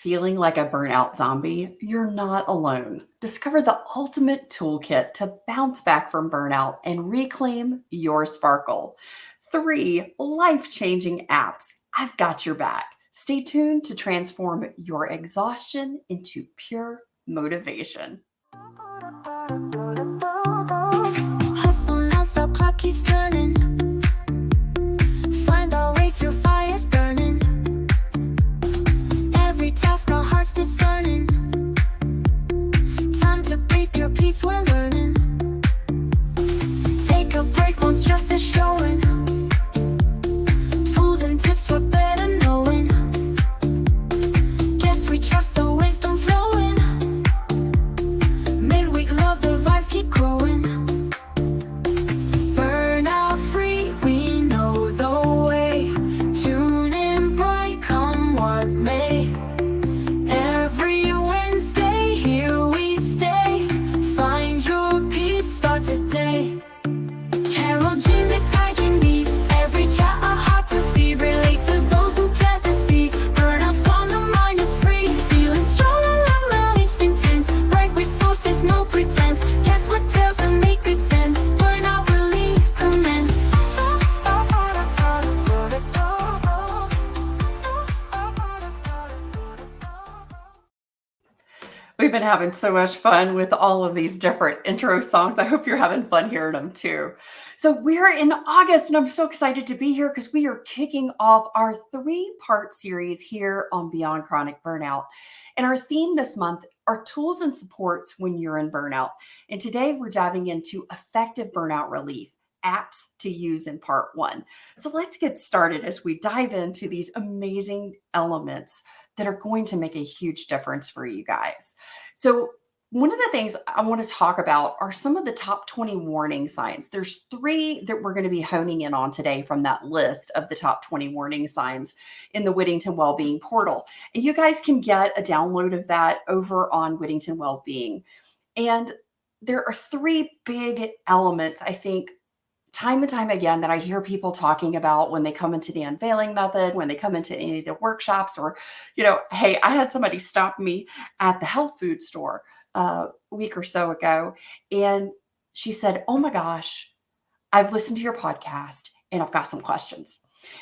Feeling like a burnout zombie? You're not alone. Discover the ultimate toolkit to bounce back from burnout and reclaim your sparkle. 3 life-changing apps. I've got your back. Stay tuned to transform your exhaustion into pure motivation. Hustle non-stop, clock keeps turning. Find our way through fires burning. Every task, our hearts discerning. Time to breathe, your peace we're learning. Take a break, won't stress is showing. Tools and tips for better knowing. Guess we trust the wisdom flowing. Midweek love, the vibes keep growing. Burnout free, we know the way. Tune in bright, come what may. Every Wednesday, here we stay. Find your peace, start today. Carole Jean, the guiding me. Every chat, a heart to feed. Relate to those who can't see. Burnout's gone, the mind is free. Feeling strong, and life's intense. Right resources, no pretense. Guess what tales that make good sense. Burnout relief commence. We've been having so much fun with all of these different intro songs. I hope you're having fun hearing them too. So we're in August and I'm so excited to be here because we are kicking off our 3-part series here on Beyond Chronic Burnout. And our theme this month are tools and supports when you're in burnout. And today we're diving into effective burnout relief, apps to use in part 1. So let's get started as we dive into these amazing elements that are going to make a huge difference for you guys. So one of the things I want to talk about are some of the top 20 warning signs. There's 3 that we're going to be honing in on today from that list of the top 20 warning signs in the Whittington Wellbeing portal. And you guys can get a download of that over on Whittington Wellbeing. And there are 3 big elements, I think, time and time again that I hear people talking about when they come into the unveiling method, when they come into any of the workshops, or, hey, I had somebody stop me at the health food store a week or so ago. And she said, "Oh my gosh, I've listened to your podcast and I've got some questions."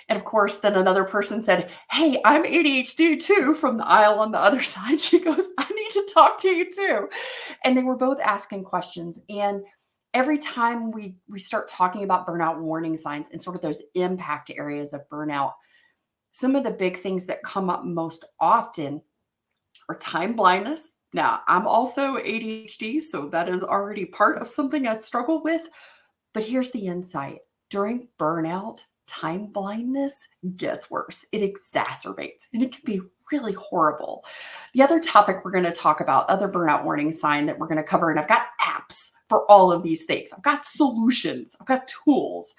And of course, then another person said, "Hey, I'm ADHD too," from the aisle on the other side. She goes, "I need to talk to you too." And they were both asking questions. And every time we start talking about burnout warning signs and sort of those impact areas of burnout, some of the big things that come up most often are time blindness. Now, I'm also ADHD, so that is already part of something I struggle with. But here's the insight. During burnout, time blindness gets worse. It exacerbates, and it can be really horrible. The other topic we're going to talk about, other burnout warning sign that we're going to cover, and I've got apps for all of these things. I've got solutions. I've got tools.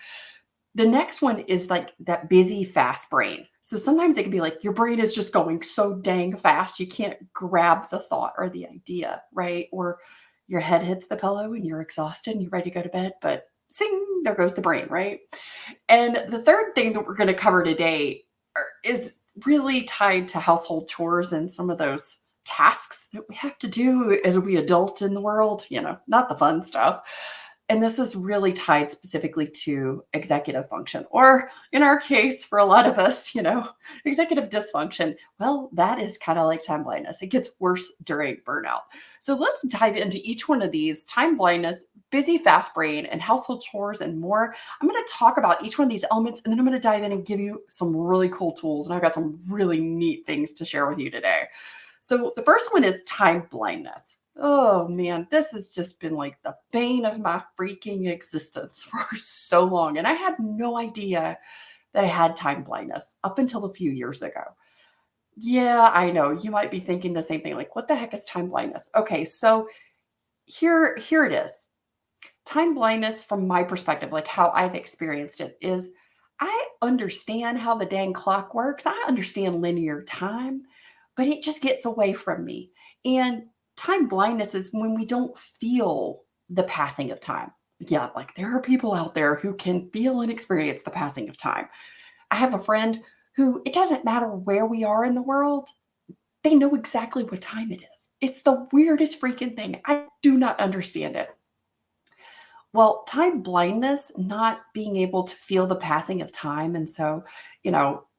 The next one is like that busy, fast brain. So sometimes it can be like your brain is just going so dang fast, you can't grab the thought or the idea, right? Or your head hits the pillow and you're exhausted and you're ready to go to bed, but sing, there goes the brain, right? And the third thing that we're going to cover today is really tied to household chores and some of those tasks that we have to do as we adult in the world, not the fun stuff. And this is really tied specifically to executive function, or in our case, for a lot of us, executive dysfunction. Well, that is kind of like time blindness. It gets worse during burnout. So let's dive into each one of these: time blindness, busy, fast brain, and household chores, and more. I'm going to talk about each one of these elements, and then I'm going to dive in and give you some really cool tools. And I've got some really neat things to share with you today. So the first one is time blindness. Oh man, this has just been like the bane of my freaking existence for so long. And I had no idea that I had time blindness up until a few years ago. Yeah, I know. You might be thinking the same thing. Like, what the heck is time blindness? Okay, so here it is. Time blindness, from my perspective, like how I've experienced it, is I understand how the dang clock works. I understand linear time, but it just gets away from me. And time blindness is when we don't feel the passing of time. Yeah, like there are people out there who can feel and experience the passing of time. I have a friend who, it doesn't matter where we are in the world, they know exactly what time it is. It's the weirdest freaking thing. I do not understand it. Well, time blindness, not being able to feel the passing of time. And so,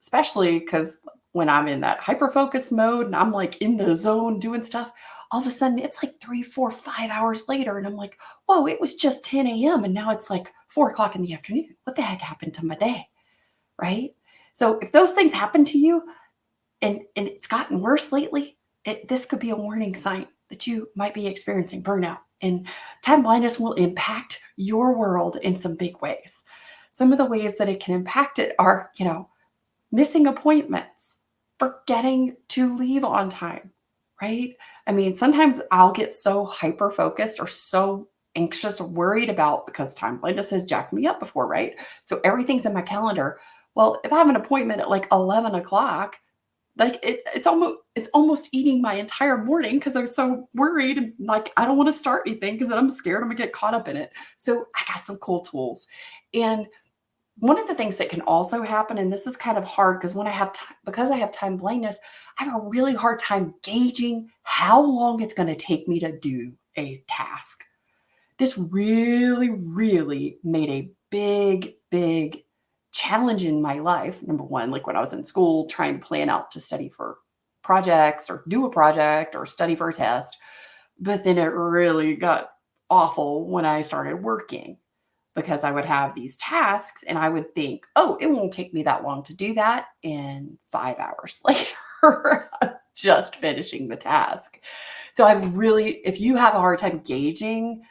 especially because when I'm in that hyper focus mode and I'm like in the zone doing stuff, all of a sudden it's like 3, 4, 5 hours later. And I'm like, whoa, it was just 10 a.m. And now it's like 4 o'clock in the afternoon. What the heck happened to my day? Right. So if those things happen to you and it's gotten worse lately, this could be a warning sign that you might be experiencing burnout. And time blindness will impact your world in some big ways. Some of the ways that it can impact it are, missing appointments, forgetting to leave on time, right? I mean, sometimes I'll get so hyper focused or so anxious or worried about because time blindness has jacked me up before, right? So everything's in my calendar. Well, if I have an appointment at like 11 o'clock, like it's almost eating my entire morning because I'm so worried and like I don't want to start anything because then I'm scared I'm gonna get caught up in it. So I got some cool tools. And one of the things that can also happen, and this is kind of hard because because I have time blindness, I have a really hard time gauging how long it's going to take me to do a task. This really, really made a big, big challenge in my life. Number one, like when I was in school trying to plan out to study for projects or do a project or study for a test. But then it really got awful when I started working because I would have these tasks and I would think, oh, it won't take me that long to do that. And 5 hours later, I'm just finishing the task. So if you have a hard time gauging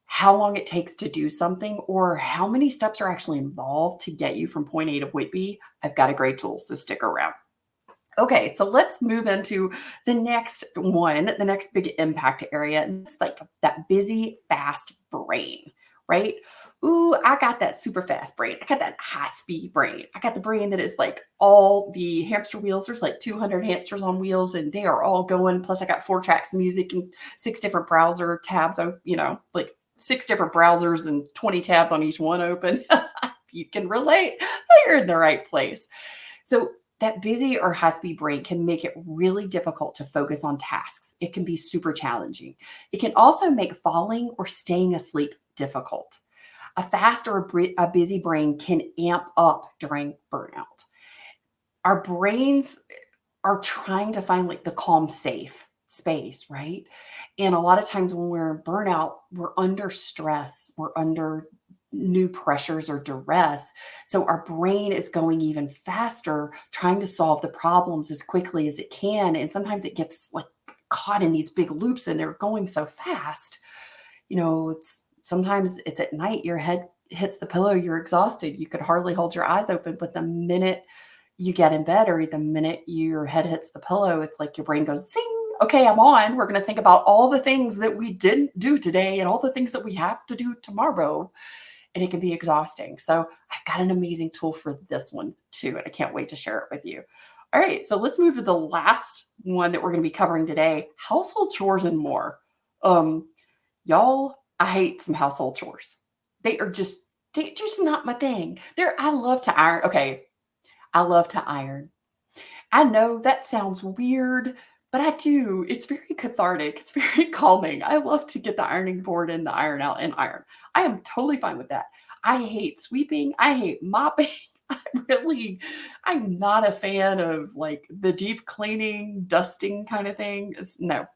how long it takes to do something or how many steps are actually involved to get you from point A to point B, I've got a great tool. So stick around. Okay, so let's move into the next one, the next big impact area. And it's like that busy, fast brain, right? Ooh, I got that super fast brain. I got that high speed brain. I got the brain that is like all the hamster wheels. There's like 200 hamsters on wheels and they are all going. Plus, I got 4 tracks of music and 6 different browser tabs, like 6 different browsers and 20 tabs on each one open. You can relate. You're in the right place. So, that busy or high-speed brain can make it really difficult to focus on tasks. It can be super challenging. It can also make falling or staying asleep difficult. A fast or a busy brain can amp up during burnout. Our brains are trying to find like the calm, safe space, right? And a lot of times when we're in burnout, we're under stress, we're under new pressures or duress. So our brain is going even faster, trying to solve the problems as quickly as it can. And sometimes it gets like caught in these big loops and they're going so fast. Sometimes it's at night, your head hits the pillow, you're exhausted. You could hardly hold your eyes open. But the minute you get in bed or the minute your head hits the pillow, it's like your brain goes, zing. Okay, I'm on. We're going to think about all the things that we didn't do today and all the things that we have to do tomorrow. And it can be exhausting. So I've got an amazing tool for this one too. And I can't wait to share it with you. All right. So let's move to the last one that we're going to be covering today, household chores and more. Y'all, I hate some household chores. They're just not my thing. I love to iron. Okay. I love to iron. I know that sounds weird, but I do. It's very cathartic. It's very calming. I love to get the ironing board and the iron out and iron. I am totally fine with that. I hate sweeping. I hate mopping. I'm not a fan of like the deep cleaning, dusting kind of thing. No.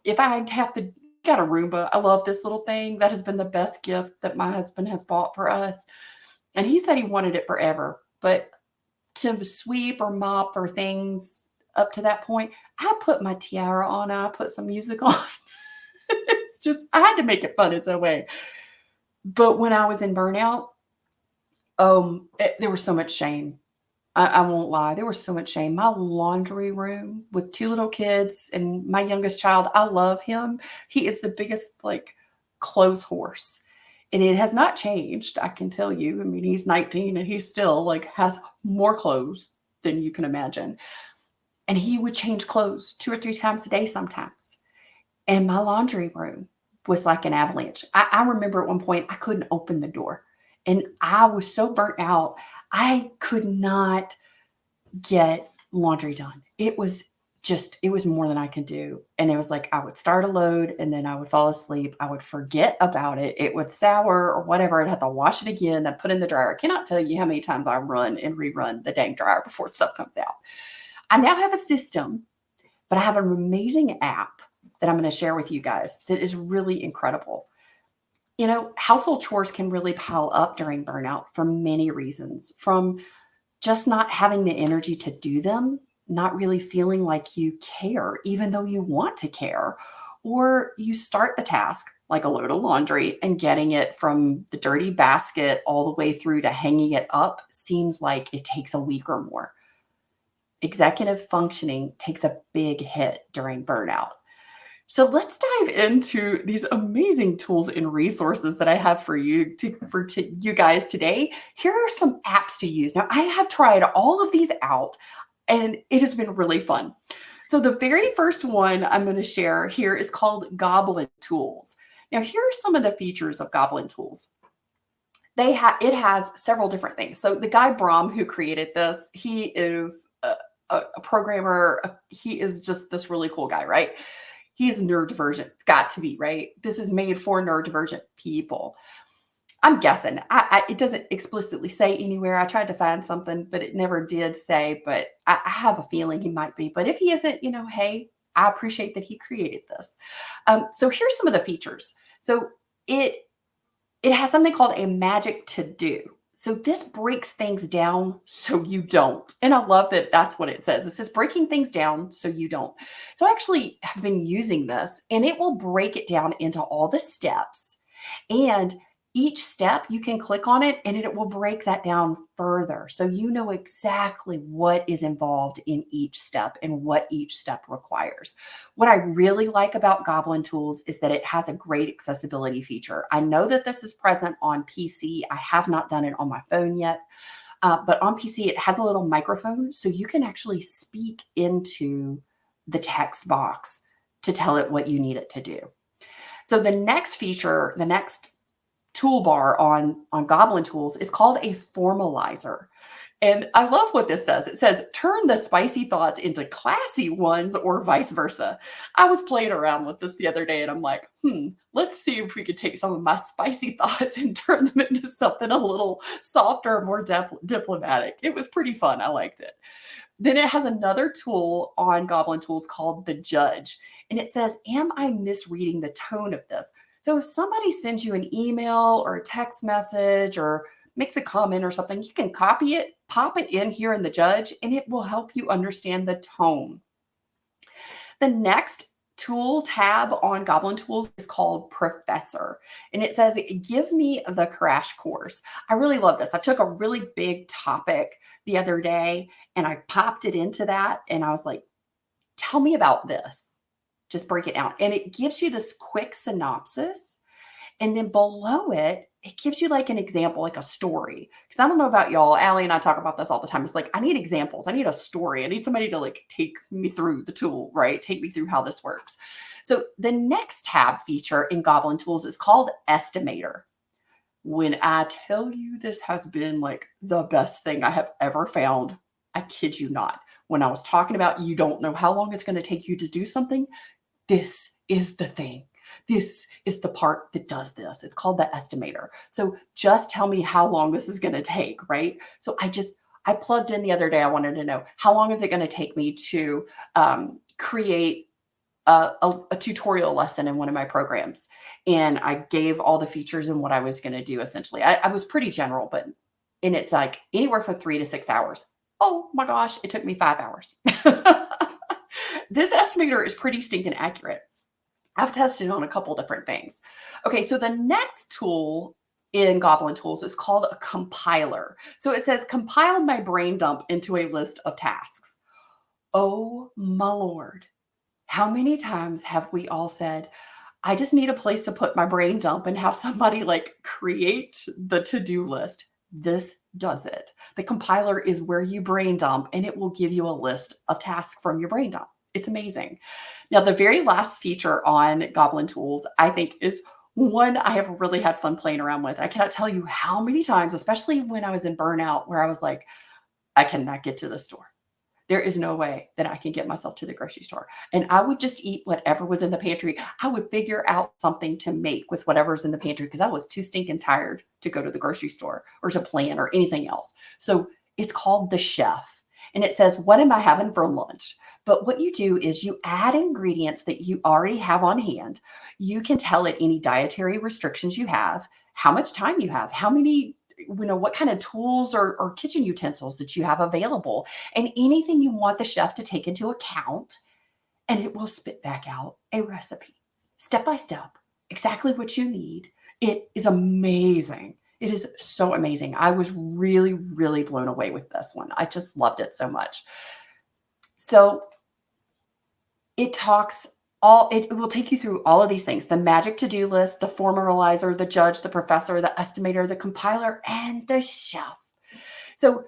If I have to got a Roomba, I love this little thing. That has been the best gift that my husband has bought for us. And he said he wanted it forever. But to sweep or mop or things up to that point, I put my tiara on, I put some music on. It's just, I had to make it fun its own way. But when I was in burnout, there was so much shame. I won't lie. There was so much shame. My laundry room with 2 little kids and my youngest child, I love him. He is the biggest like clothes horse. And it has not changed, I can tell you. I mean, he's 19 and he still like has more clothes than you can imagine. And he would change clothes 2 or 3 times a day sometimes. And my laundry room was like an avalanche. I remember at one point I couldn't open the door. And I was so burnt out, I could not get laundry done. It was it was more than I could do. And it was like I would start a load and then I would fall asleep. I would forget about it. It would sour or whatever. I'd have to wash it again, then put in the dryer. I cannot tell you how many times I run and rerun the dang dryer before stuff comes out. I now have a system, but I have an amazing app that I'm going to share with you guys that is really incredible. You know, household chores can really pile up during burnout for many reasons, from just not having the energy to do them, not really feeling like you care, even though you want to care, or you start the task like a load of laundry and getting it from the dirty basket all the way through to hanging it up seems like it takes a week or more. Executive functioning takes a big hit during burnout. So let's dive into these amazing tools and resources that I have for you you guys today. Here are some apps to use. Now, I have tried all of these out and it has been really fun. So the very first one I'm going to share here is called Goblin Tools. Now, here are some of the features of Goblin Tools. It has several different things. So the guy Brom who created this, he is a programmer. He is just this really cool guy, right? He is neurodivergent. It's got to be, right? This is made for neurodivergent people. I'm guessing. It doesn't explicitly say anywhere. I tried to find something, but it never did say, but I have a feeling he might be. But if he isn't, you know, hey, I appreciate that he created this. So here's some of the features. So it has something called a magic to do. So this breaks things down so you don't. And I love that that's what it says. It says breaking things down so you don't. So I actually have been using this and it will break it down into all the steps. And each step you can click on it and it will break that down further. So you know exactly what is involved in each step and what each step requires. What I really like about Goblin Tools is that it has a great accessibility feature. I know that this is present on PC. I have not done it on my phone yet, but on PC, it has a little microphone. So you can actually speak into the text box to tell it what you need it to do. So the next feature, the next toolbar on Goblin Tools is called a formalizer. And I love what this says. It says, turn the spicy thoughts into classy ones or vice versa. I was playing around with this the other day and I'm like, let's see if we could take some of my spicy thoughts and turn them into something a little softer, more diplomatic. It was pretty fun. I liked it. Then it has another tool on Goblin Tools called the judge. And it says, am I misreading the tone of this? So if somebody sends you an email or a text message or makes a comment or something, you can copy it, pop it in here in the judge, and it will help you understand the tone. The next tool tab on Goblin Tools is called Professor. And it says, give me the crash course. I really love this. I took a really big topic the other day and I popped it into that. And I was like, tell me about this. Just break it down. And it gives you this quick synopsis. And then below it, it gives you like an example, like a story. Because I don't know about y'all. Allie and I talk about this all the time. It's like, I need examples. I need a story. I need somebody to like take me through the tool, right? Take me through how this works. So the next tab feature in Goblin Tools is called Estimator. When I tell you this has been like the best thing I have ever found, I kid you not. When I was talking about you don't know how long it's going to take you to do something, this is the thing. This is the part that does this. It's called the estimator. So just tell me how long this is going to take, right? So I plugged in the other day. I wanted to know how long is it going to take me to create a tutorial lesson in one of my programs. And I gave all the features and what I was going to do essentially. I was pretty general, and it's like anywhere from 3 to 6 hours. Oh my gosh, it took me 5 hours. This estimator is pretty stinking accurate. I've tested on a couple different things. Okay, so the next tool in Goblin Tools is called a compiler. So it says, compile my brain dump into a list of tasks. Oh my Lord. How many times have we all said, I just need a place to put my brain dump and have somebody like create the to-do list? This does it. The compiler is where you brain dump and it will give you a list of tasks from your brain dump. It's amazing. Now, the very last feature on Goblin Tools, I think, is one I have really had fun playing around with. I cannot tell you how many times, especially when I was in burnout, where I was like, I cannot get to the store. There is no way that I can get myself to the grocery store. And I would just eat whatever was in the pantry. I would figure out something to make with whatever's in the pantry because I was too stinking tired to go to the grocery store or to plan or anything else. So it's called the chef. And it says, what am I having for lunch? But what you do is you add ingredients that you already have on hand. You can tell it any dietary restrictions you have, how much time you have, how many, what kind of tools or kitchen utensils that you have available, and anything you want the chef to take into account. And it will spit back out a recipe, step by step, exactly what you need. It is amazing. It is so amazing. I was really, really blown away with this one. I just loved it so much. So it will take you through all of these things: the magic to-do list, the formalizer, the judge, the professor, the estimator, the compiler, and the chef. So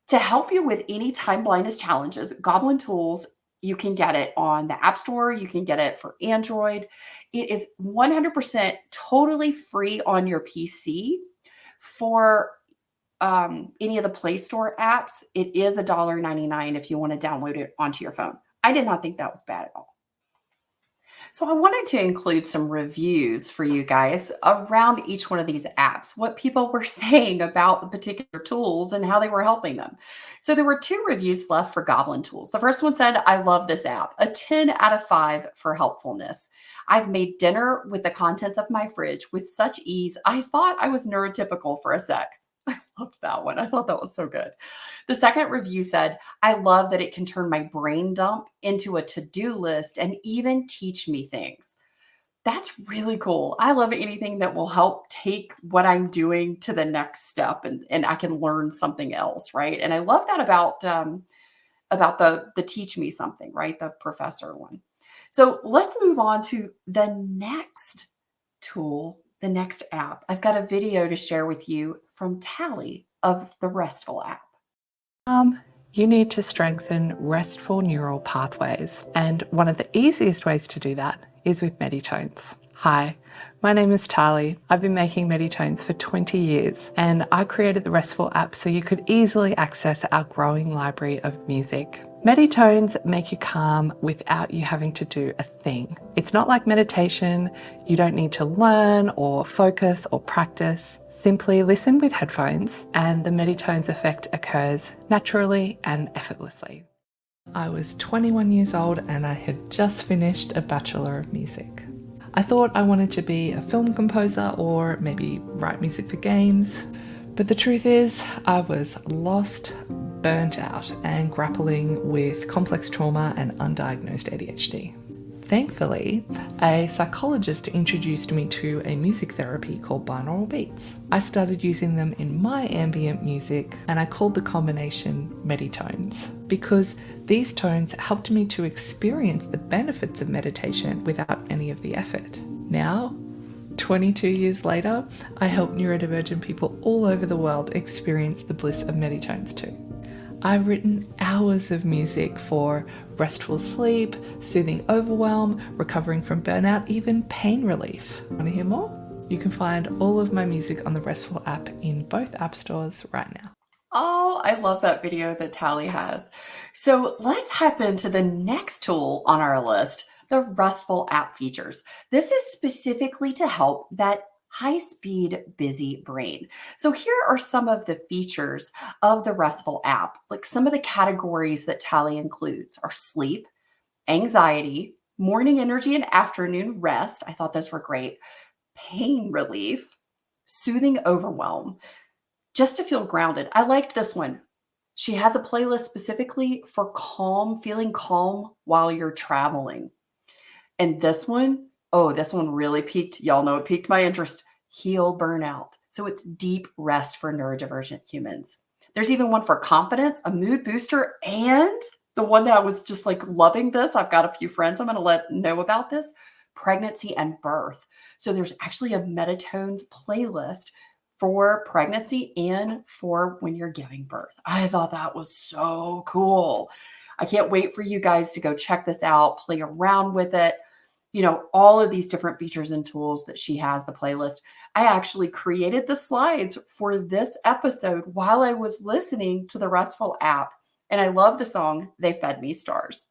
to help you with any time blindness challenges, Goblin Tools, you can get it on the App Store. You can get it for Android. It is 100% totally free on your PC. For any of the Play Store apps, it is $1.99 if you want to download it onto your phone. I did not think that was bad at all. So I wanted to include some reviews for you guys around each one of these apps, what people were saying about the particular tools and how they were helping them. So there were 2 reviews left for Goblin Tools. The first one said, I love this app, a 10 out of 5 for helpfulness. I've made dinner with the contents of my fridge with such ease. I thought I was neurotypical for a sec. I loved that one. I thought that was so good. The second review said, I love that it can turn my brain dump into a to-do list and even teach me things. That's really cool. I love anything that will help take what I'm doing to the next step and I can learn something else, right? And I love that about the teach me something, right? The professor one. So let's move on to the next tool, the next app. I've got a video to share with you from Tally of the Restful App. You need to strengthen restful neural pathways, and one of the easiest ways to do that is with Meditones. Hi, my name is Tali. I've been making Meditones for 20 years, and I created the Restful app so you could easily access our growing library of music. Meditones make you calm without you having to do a thing. It's not like meditation. You don't need to learn or focus or practice. Simply listen with headphones and the Meditones effect occurs naturally and effortlessly. I was 21 years old and I had just finished a Bachelor of Music. I thought I wanted to be a film composer or maybe write music for games. But the truth is, I was lost, burnt out, and grappling with complex trauma and undiagnosed ADHD. Thankfully, a psychologist introduced me to a music therapy called binaural beats. I started using them in my ambient music and I called the combination Meditones because these tones helped me to experience the benefits of meditation without any of the effort. Now, 22 years later, I help neurodivergent people all over the world experience the bliss of Meditones too. I've written hours of music for restful sleep, soothing overwhelm, recovering from burnout, even pain relief. Want to hear more? You can find all of my music on the Restful app in both app stores right now. Oh, I love that video that Tally has. So let's hop into the next tool on our list, the Restful app features. This is specifically to help that high-speed, busy brain. So here are some of the features of the Restful app. Like some of the categories that Tally includes are sleep, anxiety, morning energy and afternoon rest. I thought those were great. Pain relief, soothing overwhelm, just to feel grounded. I liked this one. She has a playlist specifically for calm, feeling calm while you're traveling. And this one, oh, this one really piqued, y'all know it piqued my interest. Heal burnout. So it's deep rest for neurodivergent humans. There's even one for confidence, a mood booster, and the one that I was just like loving this. I've got a few friends I'm going to let know about this, pregnancy and birth. So there's actually a Meditones playlist for pregnancy and for when you're giving birth. I thought that was so cool. I can't wait for you guys to go check this out, play around with it. You know, all of these different features and tools that she has, the playlist. I actually created the slides for this episode while I was listening to the Restful app. And I love the song, They Fed Me Stars.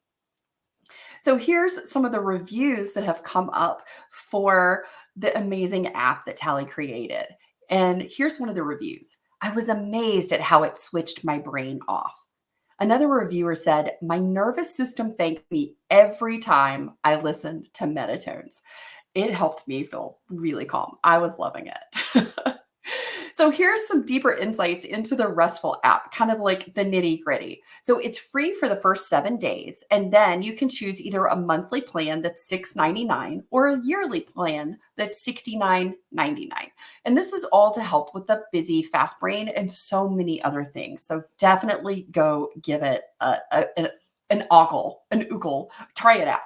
So here's some of the reviews that have come up for the amazing app that Tally created. And here's one of the reviews. I was amazed at how it switched my brain off. Another reviewer said, my nervous system thanks me every time I listened to Meditones. It helped me feel really calm. I was loving it. So here's some deeper insights into the Restful app, kind of like the nitty gritty. So it's free for the first 7 days, and then you can choose either a monthly plan that's $6.99 or a yearly plan that's $69.99. And this is all to help with the busy, fast brain and so many other things. So definitely go give it an oogle, try it out.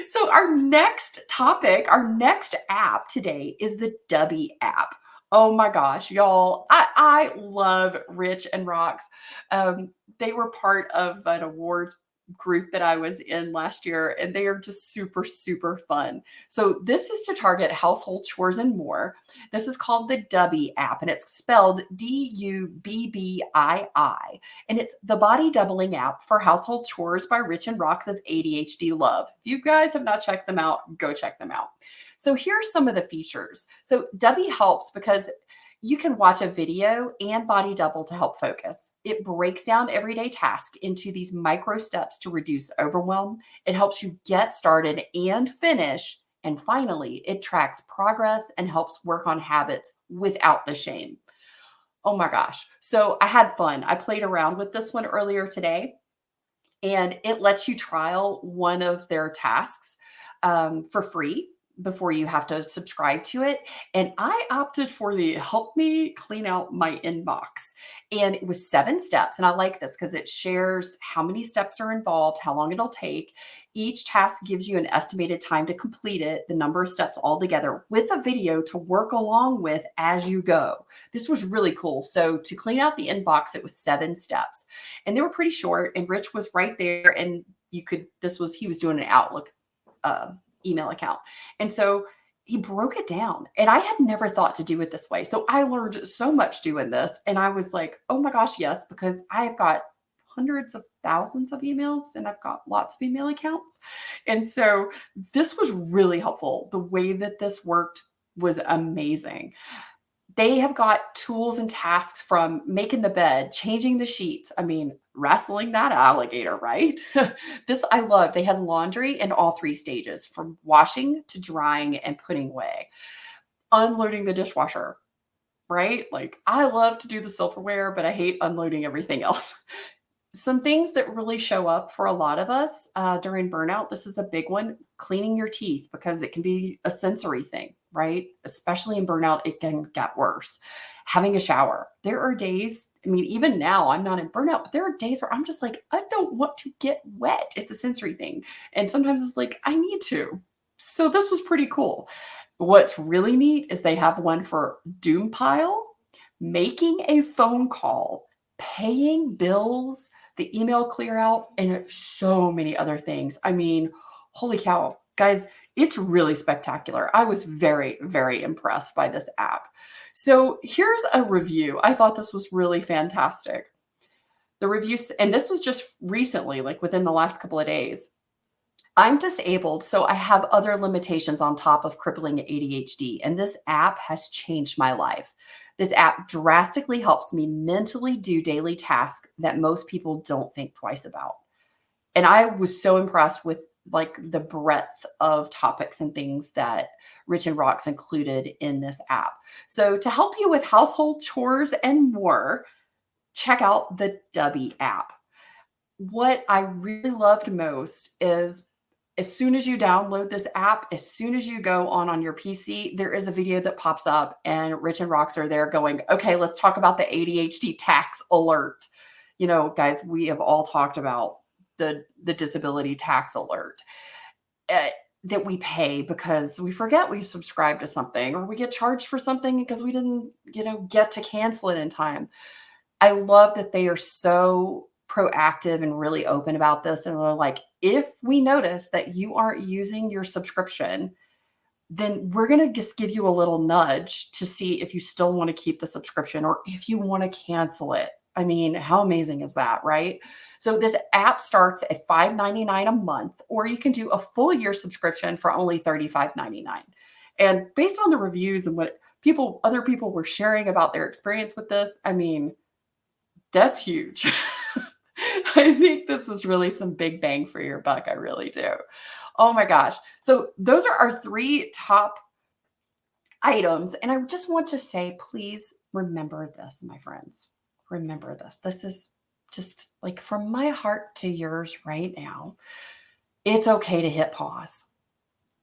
So our next topic, our next app today is the Dubbii app. Oh my gosh, y'all, I love Rich and Rox. They were part of an awards group that I was in last year, and they are just super, super fun. So this is to target household chores and more. This is called the Dubbii app, and it's spelled Dubbii. And it's the body doubling app for household chores by Rich and Rox of ADHD Love. If you guys have not checked them out, go check them out. So here's some of the features. So Dubbii helps because you can watch a video and body double to help focus. It breaks down everyday tasks into these micro steps to reduce overwhelm. It helps you get started and finish. And finally, it tracks progress and helps work on habits without the shame. Oh my gosh. So I had fun. I played around with this one earlier today, and it lets you trial one of their tasks for free before you have to subscribe to it. And I opted for the help me clean out my inbox. And it was 7 steps. And I like this because it shares how many steps are involved, how long it'll take. Each task gives you an estimated time to complete it, the number of steps all together, with a video to work along with as you go. This was really cool. So to clean out the inbox, it was 7 steps. And they were pretty short. And Rich was right there. And he was doing an Outlook email account. And so he broke it down, and I had never thought to do it this way. So I learned so much doing this, and I was like, oh my gosh, yes, because I've got hundreds of thousands of emails and I've got lots of email accounts. And so this was really helpful. The way that this worked was amazing. They have got tools and tasks from making the bed, changing the sheets. I mean, wrestling that alligator, right? This I love. They had laundry in all 3 stages, from washing to drying and putting away. Unloading the dishwasher, right? Like, I love to do the silverware, but I hate unloading everything else. Some things that really show up for a lot of us during burnout, this is a big one, cleaning your teeth, because it can be a sensory thing, right? Especially in burnout, it can get worse. Having a shower. There are days, I mean, even now I'm not in burnout, but there are days where I'm just like, I don't want to get wet. It's a sensory thing. And sometimes it's like, I need to. So this was pretty cool. What's really neat is they have one for doom pile, making a phone call, paying bills, the email clear out, and so many other things. I mean, holy cow, guys, it's really spectacular. I was very, very impressed by this app. So here's a review. I thought this was really fantastic. The reviews, and this was just recently, like within the last couple of days. I'm disabled, so I have other limitations on top of crippling ADHD, and this app has changed my life. This app drastically helps me mentally do daily tasks that most people don't think twice about. And I was so impressed with like the breadth of topics and things that Rich and Rox included in this app. So to help you with household chores and more, check out the Dubbii app. What I really loved most is, as soon as you download this app, as soon as you go on your PC, there is a video that pops up, and Rich and Rox are there going, okay, let's talk about the ADHD tax alert. You know, guys, we have all talked about the disability tax alert that we pay because we forget we subscribed to something, or we get charged for something because we didn't, get to cancel it in time. I love that they are so proactive and really open about this. And they're like, if we notice that you aren't using your subscription, then we're going to just give you a little nudge to see if you still want to keep the subscription or if you want to cancel it. I mean, how amazing is that, right? So this app starts at $5.99 a month, or you can do a full year subscription for only $35.99. And based on the reviews and what other people were sharing about their experience with this, I mean, that's huge. I think this is really some big bang for your buck. I really do. Oh my gosh. So those are our 3 top items. And I just want to say, please remember this, my friends. Remember this. This is just like from my heart to yours right now. It's okay to hit pause.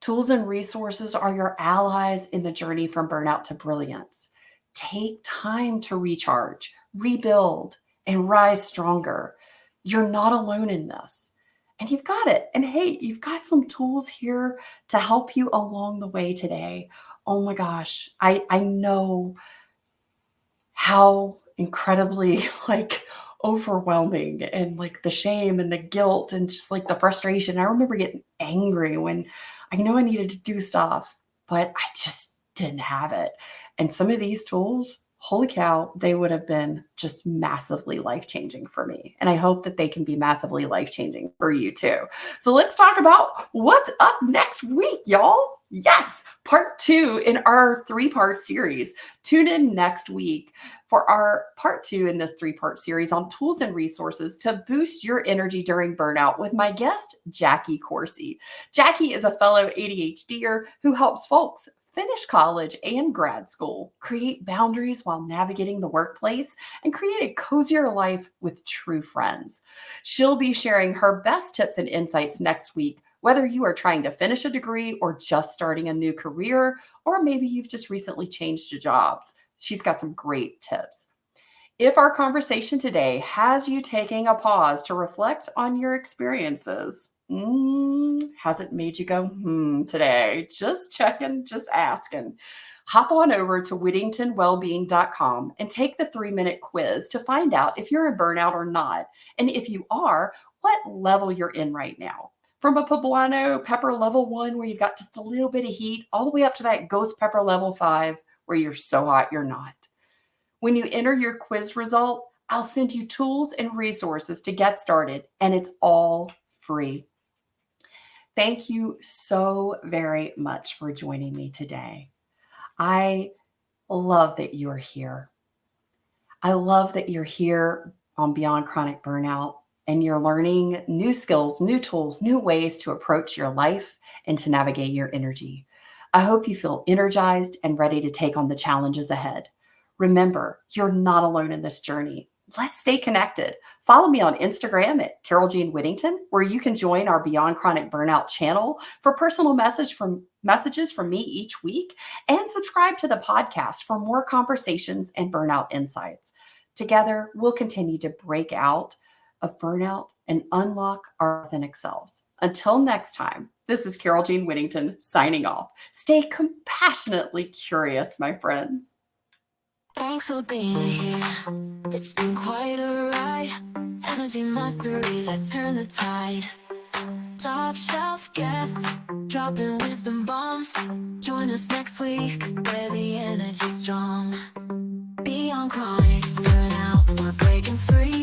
Tools and resources are your allies in the journey from burnout to brilliance. Take time to recharge, rebuild, and rise stronger. You're not alone in this. And you've got it. And hey, you've got some tools here to help you along the way today. Oh my gosh, I know how incredibly overwhelming and like the shame and the guilt and just like the frustration. I remember getting angry when I know I needed to do stuff, but I just didn't have it. And some of these tools, holy cow, they would have been just massively life-changing for me. And I hope that they can be massively life-changing for you too. So let's talk about what's up next week, y'all. Yes, part 2 in our 3-part series. Tune in next week for our part 2 in this 3-part series on tools and resources to boost your energy during burnout with my guest, Jacque Coursey. Jacque is a fellow ADHDer who helps folks finish college and grad school, create boundaries while navigating the workplace, and create a cozier life with true friends. She'll be sharing her best tips and insights next week, whether you are trying to finish a degree or just starting a new career, or maybe you've just recently changed jobs. She's got some great tips. If our conversation today has you taking a pause to reflect on your experiences, has it made you go, today? Just checking, just asking. Hop on over to whittingtonwellbeing.com and take the 3-minute quiz to find out if you're in burnout or not. And if you are, what level you're in right now. From a poblano pepper level 1, where you've got just a little bit of heat, all the way up to that ghost pepper level 5, where you're so hot you're not. When you enter your quiz result, I'll send you tools and resources to get started, and it's all free. Thank you so very much for joining me today. I love that you're here. I love that you're here on Beyond Chronic Burnout, and you're learning new skills, new tools, new ways to approach your life and to navigate your energy. I hope you feel energized and ready to take on the challenges ahead. Remember, you're not alone in this journey. Let's stay connected. Follow me on Instagram at Carole Jean Whittington, where you can join our Beyond Chronic Burnout channel for personal messages from me each week, and subscribe to the podcast for more conversations and burnout insights. Together, we'll continue to break out of burnout and unlock our authentic selves. Until next time, this is Carole Jean Whittington signing off. Stay compassionately curious, my friends. Thanks for being here. It's been quite a ride. Energy mastery, let's turn the tide. Top shelf guests, dropping wisdom bombs. Join us next week, where the energy's strong. Beyond chronic burnout, we're breaking free.